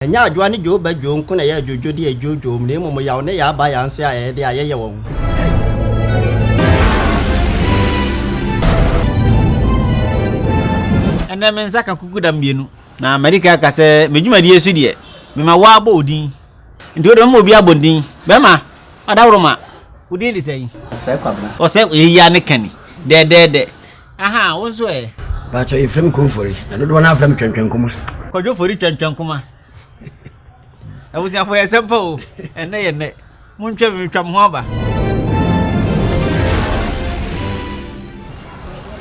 Enya adwa ne jo ba jo nko na ya jojo de jojo ne momo ya ne ya ba ya nso ya ye de ayeye won. Ena men saka kukuda mbienu na America ka se medwuma die su de me ma wa ba odin nti odo mo obi abodin be ma adawroma odin de sei Osei Kwabena Osei ya ne kani de aha wonso e ba cho Efrem ko Fori na do na Efrem twentwen kuma kojo Fori twentwen kuma awusia fo yesempo ene ye ne muntwe me twam ho aba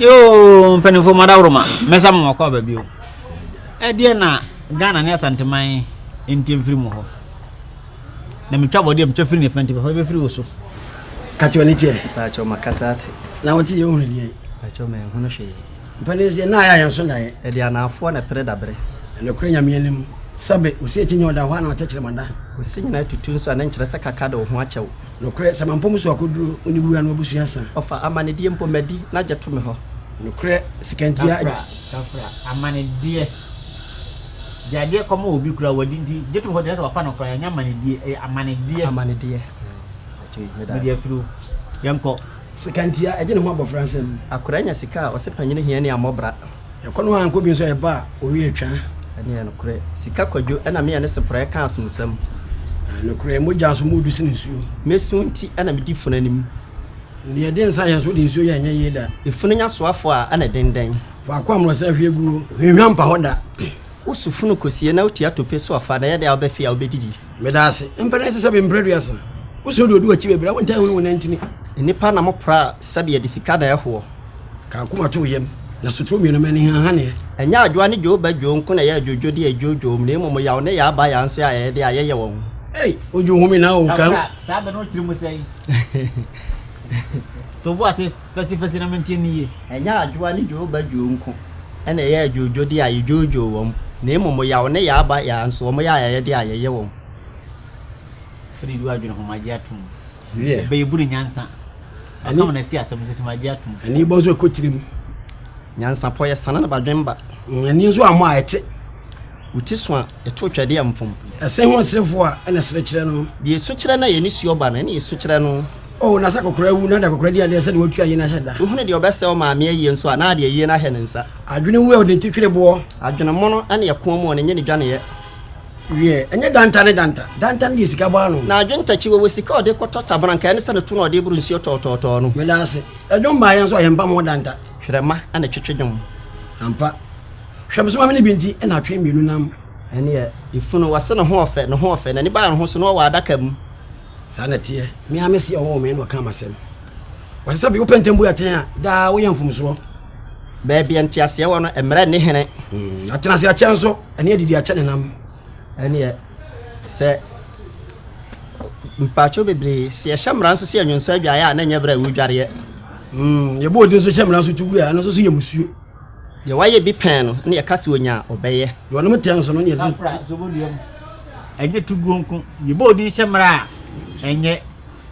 yo penifo madawroma mesa mo kwa ba bio e die na Ghana ne Asante man entim firi mo ho na metwa body am twafiri ne fanti ba be firi wo so kati woni tie ta cho makata ate na woti ye hunu die ta cho me hunu hwe mpanize na ya yanso na ye e dia na afo na pere dabre no kure nyamienim sabe usie tinyo da hwa na watachire manda usi nyina tutu nso ana nkyere se kaka da ho akyɛw no kure samampom so akoduru oni buya no obusu asa ofa amane die mpomadi na gyeto me ho no kure sikantia kafra amane die jade komo obi kura wadindi gyeto ho de sa wafa no kura nya amane die amane die media fru yanko sikantia eje ne ho abofra nsem akura nya sika o se panyine hia ne amobra yakono anko bi nso e ba owi atwa ani no kure sika kwadwo na me ne sepra ka asomsam no kure moja so mudu sinsu mesu nti na me di funanim ne de nsa yan so di nsu ya nya yeda efunu nya soafo a na denden fa akwamro sa hwebu hwehwampa hoda usufunu kosie na uti atope so afa na ye de obefi a obedidi medase mpere se sabe mpre duasa uso do du achi bebra wonta hu wonantini nipa na mopra sabe ye de sika na eho ka kuma to yem na sutro mi no mani ha ne enya adwa ne jo ba jo nko na ya jojo de jojo ne momo ya ne ya ba ya nso ya ye de ayeye won ojo humi na o kan sabe no tiri mu sei to bo ase fesi na mentini ye enya adwa ne jo ba jo nko na ya jojo de aye jojo won ne momo ya ne ya ba ya nso mo ya ye de ayeye won firi du adwene ho magiatum ye be buru nyansa akam na si asem seti magiatum ani bo so kotirim nyansa po ye sana na badwemba ani so amo aete uti so a eto twade amfom ese ho sefo a na sere kire no de su kire na ye ni suo ba na ye su kire no na sa kokora wu na da kokora di ade se de wotua ye na hyeda uhune de obese o ma me ye nso a na de ye na he ne nsa adwene wu e o de titwire bo adwene mo no ane ye ko mo ne nye ne dwane ye ye enye danta ndi sika ba no na adwenta chi wo sika o de koto tabranka ne se ne to no de buru nsi to no melase adwon ba yan so ye mba mo danta hwerema ane twetwedwom ampa hwemso ma me binti e na twe mienu nam ene ye ifunu wase ne ho ofe na ni ba ho so no wa adaka mu sana tie mi amesi owo me no ka masem wase sabi opentembu ya ten a da wo yamfumso ba bia ntiase wo no emre ne hene atena se a chenso ene adidi a chene nam ene ye se mpacho bebre se ehemra nso se anwonso adwa ya na nya bra wu dware ye ye bo odin so hemra nso tugu ya no so ye musuo ye waye bi pen no ne ye kase onya obeye yo no meten so no ye afra zobodium enye tugonku ye bo odin hemra enye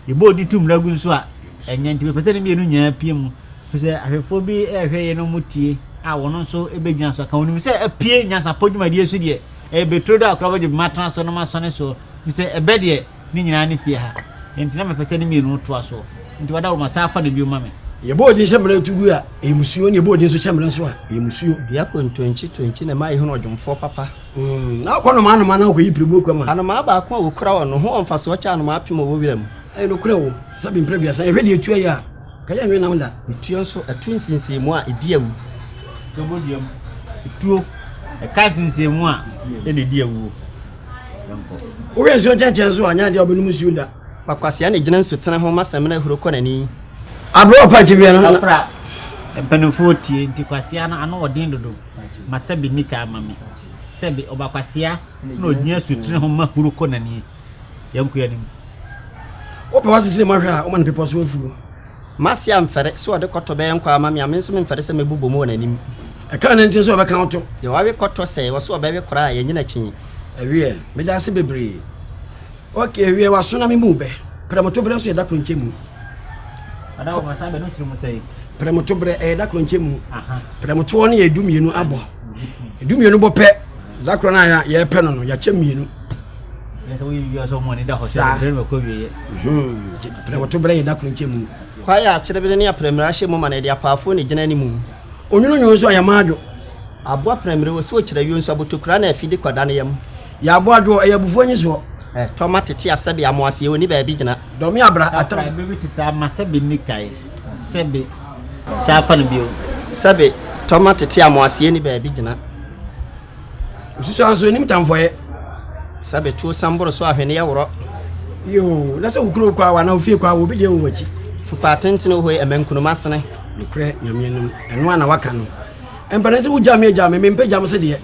ye bo odin tumra gu nso a enye nti pese ne mienu nya piem pese ahwefo bi ehwe ye no mutie a wono nso ebegyina so ka wonim se apie nyansa podwuma die so de betrodo akroba de matran so no masone so pese ebe de ni nyina ne fie ha enti na me pese ne mienu to aso nti wada wo masafa ne bioma me ye bo odin hemra tugu a e musuo ne ye bo odin so hemra nso a e musuo bia ko 2020 na mai hu no dwomfo papa na ko no ma na ko yipribu kwa ma anoma ba ko wo kura wono ho omfaso wa cha no ma apem wo wiram no kura wo sabi mprebia sa ye hwede etua ya ka ya nwe na mda etua nso atu nsinsimu a ediawu zobodium etuo ka sinsimu a ene diawu yanko wo ye so chanchen so anya de obenu musuo da pakwase na gina nso tena ho masem na huro konani abro pa chibia no afra empanufo tie nti kwase na ano odin dodo masabi nika amame sebe obakwase na onya sutene ho mahuro konani yanko yanim opa wasise mahwa o man pepo so afu masi amfere so de koto be nkwa amame ame nso memfere se mebubo mo nanim e ka na ntin so be kan oto ye wawe koto se wo so obawe kora ye nyina chinyi ewie me da se bebre okay ewie waso na me mu be premoto bre so ye da kronchemu ada o masabe no tiri mu sei premoto bre e da kronchemu aha premoto no ye dumienu abo edumienu bo pe Zakro na ya peno no ya chemienu. Yes, we are so money that was ko wie. Premoto bre da kro chemu. Kwa ya kyerɛ bi ne apremra hye mu ma na de apaafo ne gina ni mu. Onwunu nyo so ayamaadwo. Abo apremre wo so kyerɛ wi nso abotokura na afidi kwada ne yam. Ya abo adwo ya bufuo nyi so. Tomate ti asabi amoase woni ba bi gina. Domi abra atra baby ti sa masabi ni kai. Sebe. Sa fa no bio. Sebe tomate ti amoase ni ba bi gina. Ususu anso nim tamfoye. Sebe tuo samboro so ahwene ye woro. Yo, na se ukuro kwa wa na ofie kwa wo bi de wo wachi. Fupa tentene ho emenkunu masene. Nukre nyamienum. Eno ana waka no. Empane se wuja me mempe jam se de.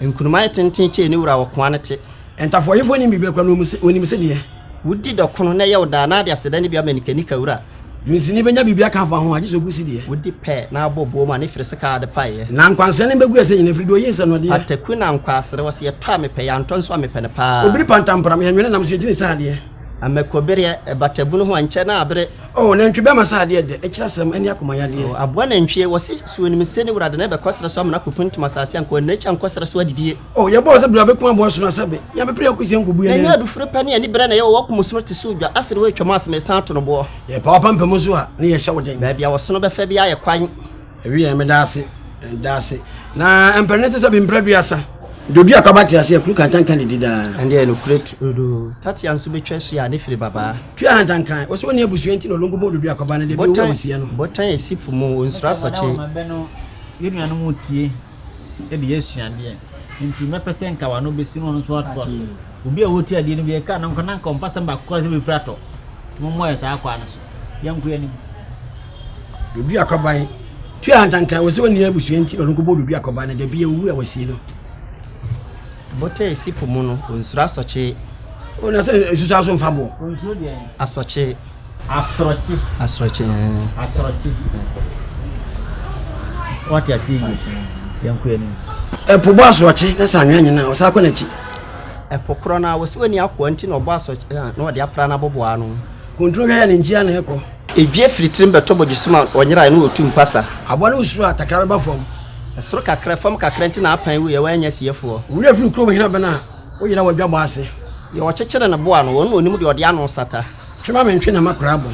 Enkunuma tenten che ni wura wo kwa ne te. Entafoye fo ni bibia kwa no onim se de. Wudi dokono na ye woda na de aseda ni bia manikanika wura. Nsini benya bibia kan fa ho age so gusi de. Wudi pe na abobo ma ne firse ka de paye. Na nkwanse ne begu ese nyina frido yin se no de. Ataku na nkwasere wo se ye to amepe ya nto nso amepe ne pa. Obiri pantampra me hwene nam so gine sa de. Amekobere batabu no ho anche na abre. Oh, na ntwe be masa de de. E kira sem ani akoma ya de. Aboa na ntwe wo se suoni miseni wura de na be kosere so amna kofuntum asase anko na cha nkosere so adidie. Oh, ye bo se bra be ku abo so na sabe. Ya be pre akosi nkobu ye. Nya adufure pa ne ani bre na ye wo komusoro te so dwa asere we twama asme san to no bo. Ye pa pam pam so a ne ye hye woden. Ba bia wo so no be fa bia ye kwan. Ewi ye me dase. Na emprenese se be mpraduasa. Dobi akabati ase akuru kantanka ne dida. Ande no create do tati anso betwa so ya ne firi baba. Twi ahantankan. Wo so ne abusu enti no longo bo dobi akaba ne de be wo abusia no. Botan esipu mu onsura soche. Yenu anu mutie. E de yesuande. Nti mepese nka wa no besi no so ato. Obi a woti ade no bi e ka na nka kompasa mba ko se be frato. Mo mo yesa akwa na so. Yanku yani. Dobi akaba. Twi ahantankan wo so ne abusu enti no longo bo dobi akaba ne de be wu awasi no. Bote esipu mu no onsura soche. Ona se esusu aso mfabo. Onso de Asoche. Asrochi. Asroche. Asrochi. What you see? Yanku yani. Pobo asrochi na sanwa nyina o sa ko na chi. Epokro na wo so ani akwa nti na obo asoche na ode apra na bobo anu. Kontrol ya ne njia na eko. Edwie firitim beto bojisuma onyira na otum pasa. Abo na usuru atakra ba fom. Esoro kakra fam kakra nti na apan wo ye wanya siefo. Wura firi kuro hina bana. Wo yina wa dwabo ase. Ye wo chekere na bo anu wonu onim de ode anu sata. Twema mentwe na makra abo.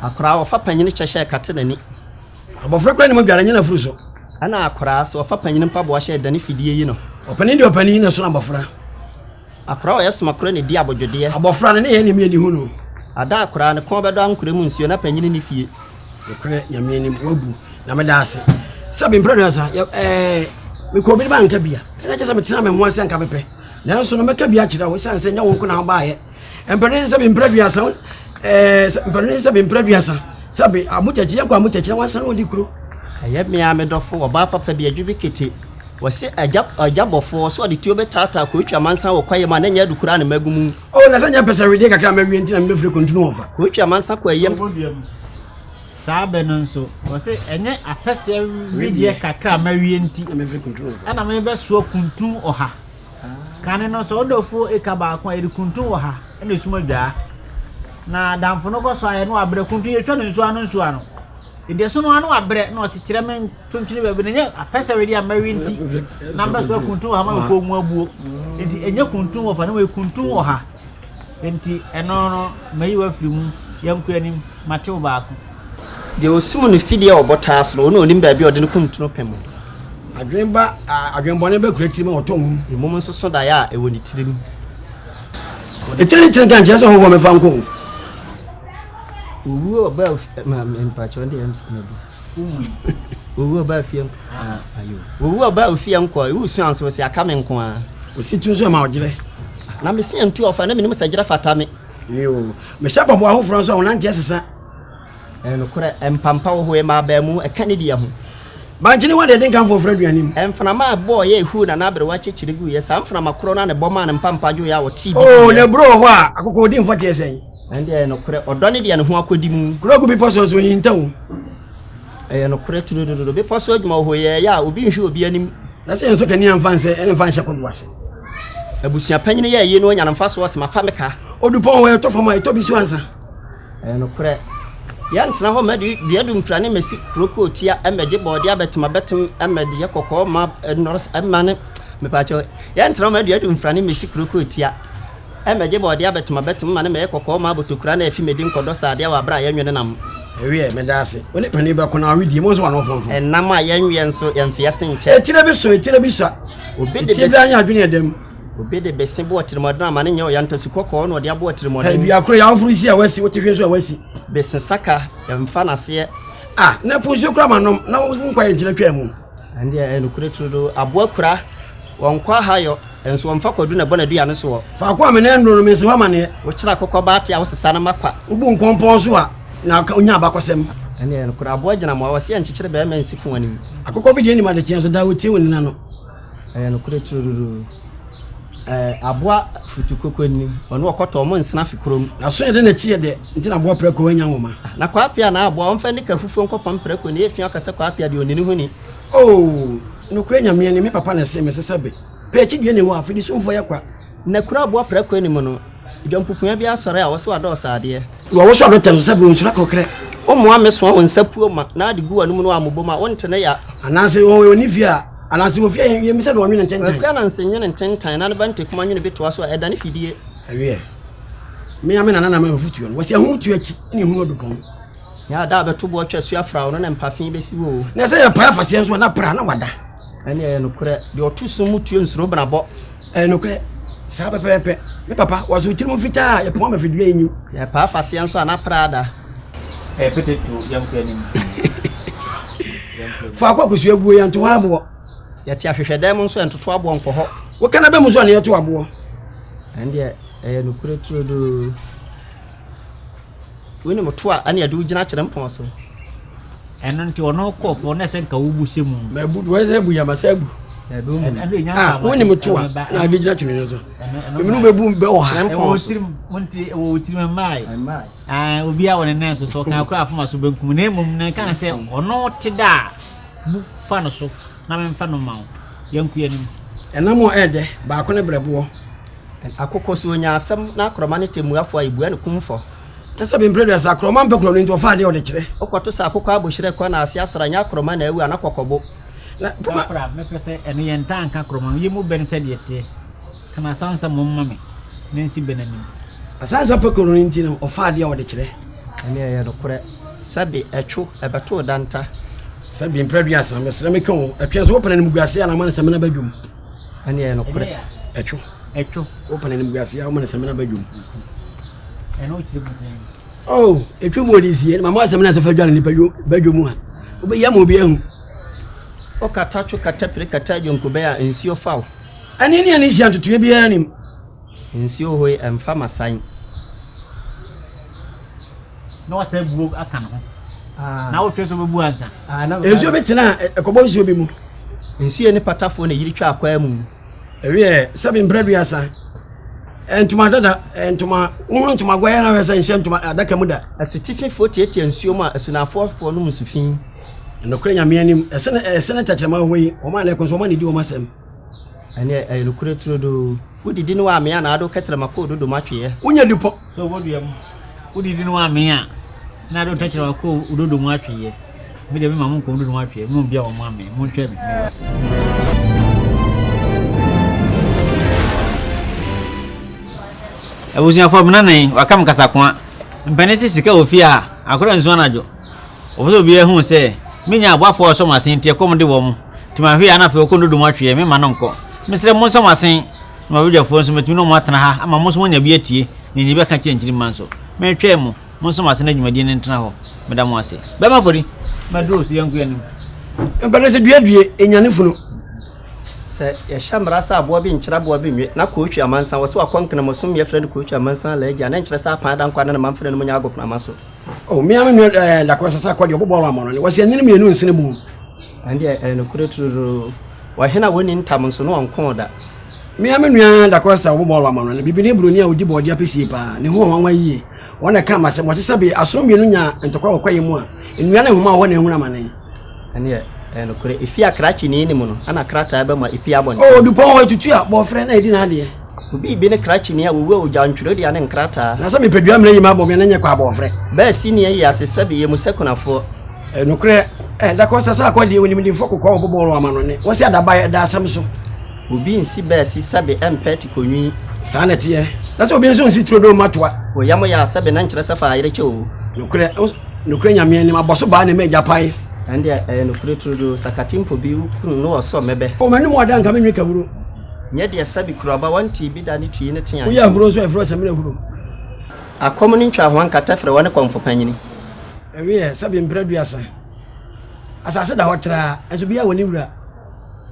Akra wo fa panyini kyehye kate nani. Abofra kra ni mo dwara nyina furu so. Ana akra so wo fa panyini mpa bo hye dani fidie yi no. Opani de opani na so na abofra. Akra wo yesoma kra ne di abodwode. Abofra ne ye ne mi ani hu no. Ada akra ne ko bedo ankure mu nsuo na panyini ni fie. Ekre nyame ni wabu na me da ase. Sabi mpredasa me ko bi ba nka bia. Na je sabe tena me ho ase nka pepe. Na so no meka bia kira wo sanse nya wonko na ba ye. Mpredasa sabi mpredasa mpredasa sabi mpredasa. Sabi amuchachi yakwa amuchachi wansa no di kuro. Aye me a me dofo oba papa bia dwubi kete. Wose ajabofo so de tio betata ko twa mansa wo kwaye ma na nya dukura na magumu. Oh na sanya pesa we de kakra ma wi ntina me fere continue ofa. Ko twa mansa ko ayem. Sabe no nso wose enye apese widie kakra ma wie nti me fere continue ofa. Ana me be so kuntun oha. Kane no so odofo ekaba akwa eri kuntun oha. Ena esuma dwa. Na damfo no ko so aye no abre kuntun ye twa no nso ano. Inde so no anu abre na o si kire men tuntuni be be ne apese wedi amawi nti na be so kuntun oha ma ko mu abuo. Enti enye kuntun ofa na we kuntun oha. Enti eno no mayi wa firi mu yanku anim mate obaako. De osumu no fidie obotas no no onim ba bia ode no kuntun pem. Adwenbo ne be kurati ma otom. Emom nso so da ya ewo ni tirim. Etene kan je so ho me fa nko. Owu oba ma mpacho ndi ems na bi. Owu oba fie nko. Ayo. Owu oba fie nko, ewu su anso se aka me nko a. Ositu so ma ogire. Na me se ntu ofa na me nim sagire fata me. Yo, me sha babo ahofro so wona ntia sesa. No kure empampa wo ho ma ba mu eka ne dia ho. Ba nchini wa de den kan for fradu anim. Emfana ma boy ye hu na na bere wa chechire gu ye sa mfana makro na ne boma ne mpampa jo ya wo TV. Oh, ne bro ho a akoko odi mfo tie sen. Ande no kure odo ne dia ne ho akodi mu. Kuro gu bi poso so hinta wo. No kure tudododo bi poso adwuma ho ye ya obi nhwe obi anim. Na se enso kani amfanse enfanse ko duase. Abusia panyine ye ye no nya mfa so se mafa meka. Odupon wo to fama to bi so ansa. No kure ya ntena ho madu biadu mfrane mesi kroko tia emeje bode abetima betim emede ye kokko ma north emane me pacho ya ntra ma dua dum frane me sikroko tia e meje bo de abetuma betuma na me kokko ma botokura na afi medi nkodo saade wa bra ya nwene nam ewe me dase woni pani ba kona awidi mo so wa no fonfon enam a ya nwie nso ya mfia senche etire bi so obi de besi anya adwene dem obi de besi bo tirimodon amane nye o ya ntosi kokko no de abo tirimodon bi akro ya ofuru si a wasi wote so a wasi besi saka mfa na se na pusu kura manom na nkwa yegyina twam ande enukure tudo abo akura wonkwa hayo enso womfa kwadu na bona dua no so fa kwa me na ndro no me se wa mane wo kira kokko baate a wo sesa na makwa ubu nkompo so a na onya abakosem ane enukure abo agina mo awase anchichire be man siku anim akokko bi de ni ma de chen so da wotie woni na no enukure tudo aboa futukoko ni ono okoto mo nsena fikrom na so de na chie de nti na aboa preko wanya ngoma na kwa apia na aboa omfa ni kafufu nkopam preko ni efia kase kwa apia de onini huni nukure nyame ni me papa na se me sesabe pe chi due ni wo afidi so mfo yakwa na kura aboa preko ni mo no dwampupuya bi asore a wo so ado saade wo so ado telo sabe onsura kokre o mo ameso won sapuo ma na ade guwa no mu no amoboma wontene ya anase woni fia anase wo fia yemi se do nwene ntentan kwa na nsenwene ntentan na bante kuma nwene beto so edane fidie awie me amena na ma futuo wo se ahutu achi ni hu odupon ya da beto bo twa su afra no na mpafin besi wo na se ya pa afase so na pra na wada ene nukure de otusu mutuo nsuro banabo nukure sa pepe me papa waso tirimu fita ya poma mafidua enyi ya pa afase so na prada petetu yamkani fa kwa kusu abuo ya nto abo ya ti ahwehwedem nso entoto abo nko ho wo kana be mu so na yeto abo ende nukure tudo woni motoa ane adu gina kire mpon so eno nti ono kofo na se nka wubuse mu ma budu wa se bu ya masabu ya do mu woni motoa na adu gina kire so eminu bebu be o ha wo tirim mai obi a wona na so kan akra afoma so benkum na emum na kan se ono tida bu fa no so na me fa no ma yanku yanim enamo ede ba ko ne brebo akokko so nya asem na akroma ne temuafo ayibu ne kumfo tesa be impredas akroma mpekro no nto fa de o de kire okoto sa akokko abohire kwa na ase asora nya akroma na awu anakokobo na pra me pese eno ye ntanka akroma yemu ben se de te kana sansa momma me nensi benanim asansa pekro no nti no o fa de o de kire ene ye dokore sabe echu ebeto danta sabe impredas am mesra me kan atwa so opana nim guase ana man semena badwum ene ye dokore echu opana nim guase ana man semena badwum eno chire busen echu mo di sie mama semena se fadwa ni badwum ha obe ya mo bi ehu o katachu katapire katajo nkobe ya ensio fawo ani ni sia tutu bi ya nim ensio hoy emfa masan no se buo aka no na wo tweso bebu ansa ensio be tena ekobo ensio bi mu ensio ni patafo na yiri twa akwa mu ewe sabi mbredu ya sa entuma dada entuma unu entuma gwaya na wesa ensio entuma adaka muda asutifin 48 ensio ma asunafo no musufin no kure nyame anim esene tachema hoyi o ma le konso ma ni di o masem ane no kure trodo udidi no wa me na ado ketrema ko dodo matwe unya dupo so wodua mu udidi no wa me a na ado tachema ko dodo matwe me de me mamu ko dodo matwe mu bia o ma me mu ntwe me abusia fo mena nan wakam kasakwa mpane sika ofia akora nso anajo oboso bia hu se menya aboafo so masen tie komde wo mu tima hwe ana fe okondo dum atwe me ma no nko mesre mo so masen ma bujafo nso metumi no mo atena ha ama mo so nya bia tie ni ni be ka chenchiri manso me twa mu mo so masen adwumadi ne ntena ho meda mo ase be ma fori ma dro so yanku yanim mpane se duadue enyane funu se ya shamra sa abo bi nkyira abo bi nwe na ko otwa mansa wo so akwankana mo som ye frɛ no ko otwa mansa la agya na nkyira sa pa dan kwa na ma frɛ no mo nya agopna maso mi ame la kwa sasa kwa dio bobolo amano ni wasi anyine mienu nsene mu ande no kure turu wa hena woni ntam nso no onko da mi ame nua la kwa sasa bobolo amano ni bibini broni a odi bodi apesi pa ne ho wanwa yie wona ka ma se mo sesa be aso mienu nya ntokwa kwa yemu a enua ne homa wona ehuna manen ande no kure ifi akrachi ni mu no ana krata ba ma ipi abon dupon wa tutu a bo frɛ na edi na de obi bi ne krachi ni a wo ogya ntwuro dia ne nkrata na se me pedua mre yima bo me na nya kwa bo frɛ ba sini ye asesa be ye musekunafo no kure la kwa sasa kwa de woni mi foko kwa bobolo amano ne wasi adaba da asam so Obi nsi besi sabe empeti konwi. Sanete. That's obi nso nsi trodo matwa. O yamo ya sabe na nkyerɛ safa ayere kye o. Nokure nyame ni maboso ba ne meja pai. Ande nokure trodo sakatimpo bi ukunu no oso mebe. O mani mo adan ka menwe kawuro. Nye de sabe kuraba wanti bi da ne tui ne tia. Wo ya huro so efro samire huro. Akomuni ntwa ho ankata frɛ wone komfo panyini. Ewe sabe mpraduasa. Asase da hotra enso bia woni wura.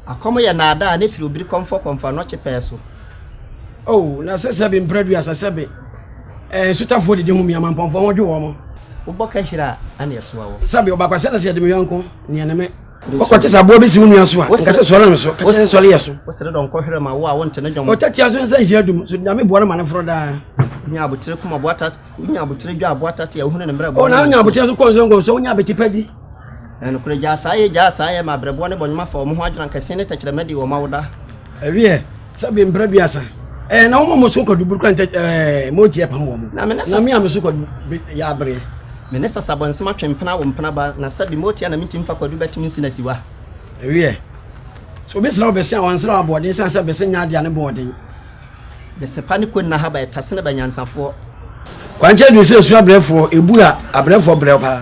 Akomo ye na ada ne firi obiri komfo no chepeso. Oh, na sabe mpraduasa sabe. Sutafo de hu mi amampomfo ho dwe wo mo. Uboka hira ane yeso wo. Sabe obakwase na se de me yanko ne ne me. Okote sabo bi si unu aso a. Nkase so la me so. Kase so le yeso. Wo sere don ko hira ma wo a wonte ne dwom. Otati aso nsa hia dum. So na me boare ma ne fro da. Nya abotire kuma boata, nya abotire dwa aboata te ehunu ne mra bo. Oh, na nya abotire so ko nzo so nya betipadi. Nokure jasa ye ma brebo ne bonyuma fa omo ho adwran kase ne takire medi wo mawoda. Ewie sabe mpraduasa. Na wo mo so ko duburu kan moti e pam wo mo. Na me am so ko ya abre. Me ne sasa bonsema twempena wo mpena ba na sabi moti na mitim fa kwadu betimi sina siwa. Ewie so be sra obese wansra abode sansa be senya ade ane bode. Be sepa ne ko na ha ba etase ne banyansafo. Kwanche du se su abrefo ebua abrefo bre pa.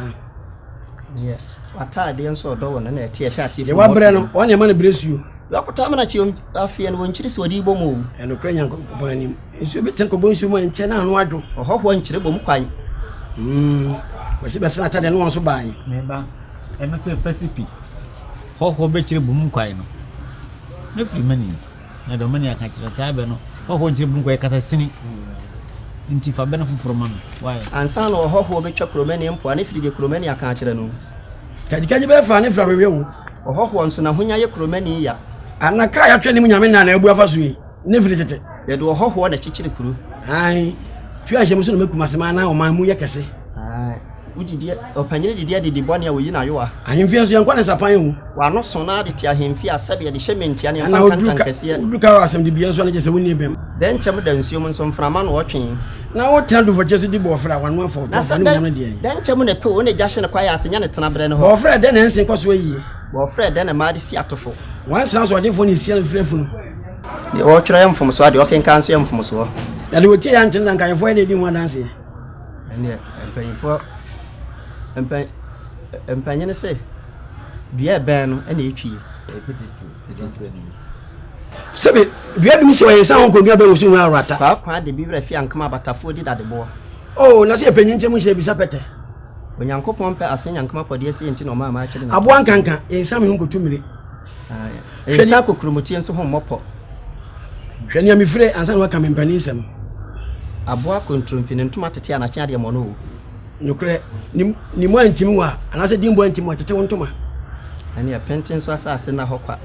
Yeah. Wata de enso odo wona na eti ehwe asefo. Ye wa bre no wona e ma na bresu. Yakota mana chi afie no wonchiri so di bomo. No kra nyanko bani. Enso be tenko bonsu mo enche na anu ado. Ohoho nchire bom kwan. Wasi be sana tade no won so ban. Meba. Eno se fasipi. Hoho be chire bom kwan no. Ne firi mani. Na do mani aka chire sabe no. Hoho nchire bom kwan kata sini. Nti fa be na fufuro ma no. Why? Ansa no hoho be twa kromani mpo ane firi de kromani aka chire no. Kajikaji be fa ne fra wewe wo. Ohoho nso na honya ye kromani ya. Anaka ya twani munyame na ebu afaso yi. Ne firi tete. Ye do ohoho na chichiri kuru. Ai. Twi ahye muso no mekuma sema na o man mu ye kese. Ai. Ujidi opanyine didi bone a woyi na yowa. Ahemfi aso yankwa na sapan hu. Wa no so na de ti ahemfi asabe de hyementia ne fa kantan kase. Uduka asem de bia so na jese woni ebem. Den chem da nsuo mu nso mframa no wotwen. Na wo tena do foche so di bo ofra wanu afọ to ba no de. Den chem na pe woni gya hye ne kwaya asenya ne tena bre ne ho. Bo ofra de na ense kwaso yi. Bo ofra de na ma de si atofo. Wan san so de fo ni si na frefu no. De wo twere yam fom so ade o kenkan so yam fom so. Ya le wotie ya ntena kan fo de di ho danse. Ene empanyifo empanyene se bia ben no ene etwie epetetu sebe bia dum se wa yesa hon ko bia be wo su wa rata pa kwa de bi refi ankama batafo di dade bo. Oh, na se penyin nche mu hye bisa pete onyankopon pe asenya ankama kode ese enti no ma akire na abo ankanka yesa me hon ko tumire yesa kokrumutie nso hon mopo hwani am fire ansa no ka me mpani nsem abo akontromfine ntoma tete ana kya de mo no nukre ni mo antimi wa anase dimbo antimi wa tete wontoma ani ya pentin so asase na hokwa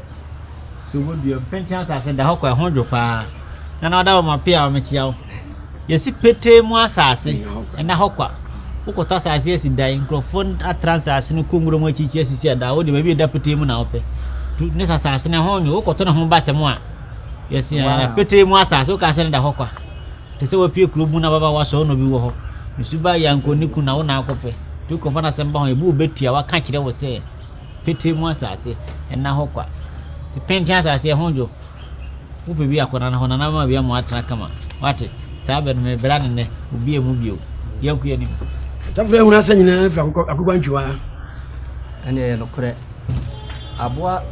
so wodu pentin asase da hokwa ho dwo pa na oda wo mapia wo mekiawo yesi pete mu asase na hokwa ukota asase esi dai microphone atransase no kongro mo chichi asisi ada wo de ba bi da pete mu na ope tu ne asase na ho nyo ukoto na ho ba se mu a yesi na pete mu asase ukase na da hokwa tese wo pie kuro mu na baba wa so no bi wo ho Misuba yanko niku na wona akope. Tu ko fana semba ho ebu betua wa ka kire wo se pete mu asase na hokwa. Ti penti asase honjo. Wo be bi akona na hona na ma bia mu atra kama. Wate sabe no me brane ne obi emu bio. Yanku ye ni. Tafre hu na sanyina fra akokwa ntwa. Ene no kore. Aboa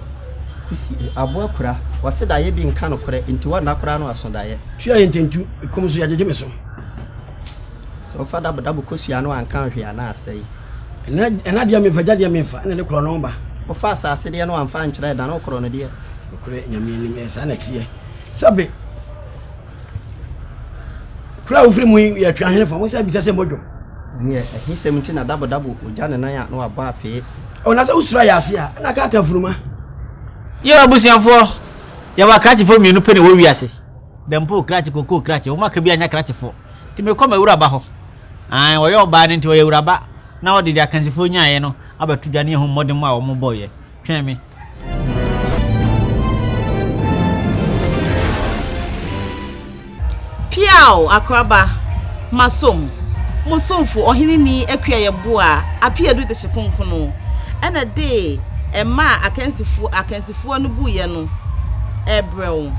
kusi aboa kura. Wase da ye bi nka no kore nti wa na kura no aso da ye. Tua ye ntentu komso ya jeje meso. So fada dabu kosia no ankan hwe ana asai ena dia me faja dia me fa ene kro no ba o fa asase dia no amfa nkyere da no kro no dia kure nyame ni me sa na tie sabe kura ufri mu ya twa hene fa mo sa bi tase mojo ne hi 17 na dabu oja ne nan ya no aba ape o na sa usura ya ase a na ka furuma ye abusiafo ya wa krachi fo mienu pe ne wo wiase dempo krachi koko krachi o maka bi anya krachi fo ti me koma ewura ba ho an wo yo ba ne nti wo ewura ba na wo de akansifo nyaaye no abatu dwane ho modem a wo mo boye twen me piao akraba masom musomfo ohini ni akua ye bo a apia du de seponkono ena de ema akansifo no buye no Ebebuo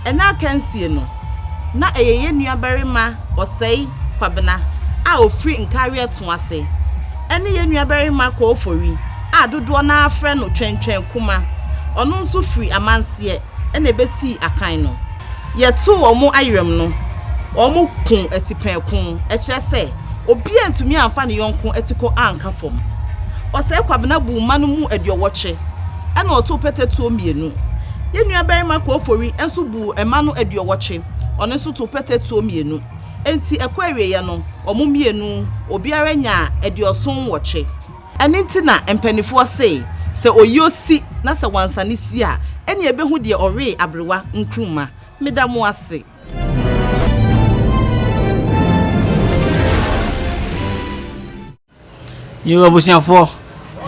ena Akansie no na eyeye nuabarima Osei Kwabena a ofri nkare to ase ene ye nuabarima ko Fori a dodo na afre no twentwen kuma ono nso firi amanse ene besi akan no yeto wo mu ayerem no omu kun etipen kun e kire se obi antumi amfa ne yonko etiko anka fom Osei Kwabena bu manu mu aduowoche ene oto petetuo mienu ye nuabarima ko Fori enso bu emanu aduowoche ono nso to petetuo mienu enti ekwawie ye no omu mienu obiara nya aduoson woche ene nti na empanifo se oyosi na se wansane si a ene ebehu de ore abrewa nkruma medamu ase yo abusiafo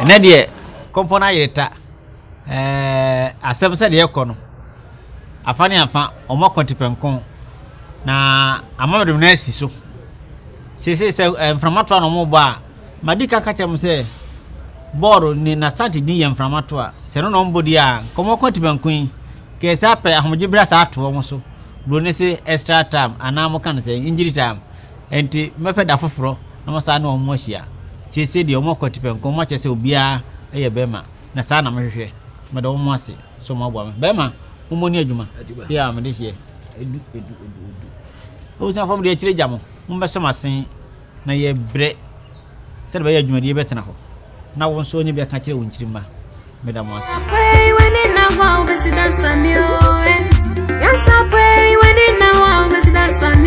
ene de kompona yeta asem se de ekono afane afa omokontipenkon na amamedum na asi so se mframato no mo ba madika kachem se boro ni na Asante di ye mframato a se no mbodi a komokontipenkon ke sa pe ahomjibra sa ato mo so bro ne se extra time ana mo kan se injury time enti mepe da foforo na mo sa na o mo hia se de omokontipenkon mo che se obia eye bema na sa na mehwehwe meda wo mo ase so mo agba me bema mo moni adwuma ya me de hie edu o sa fam de chire jamo mo be so masen na ye bre se de be adwuma de betena ho na wo so onye be ka chire wo nchiri ma meda mo ase Yes, I pray when in now, this is the sun.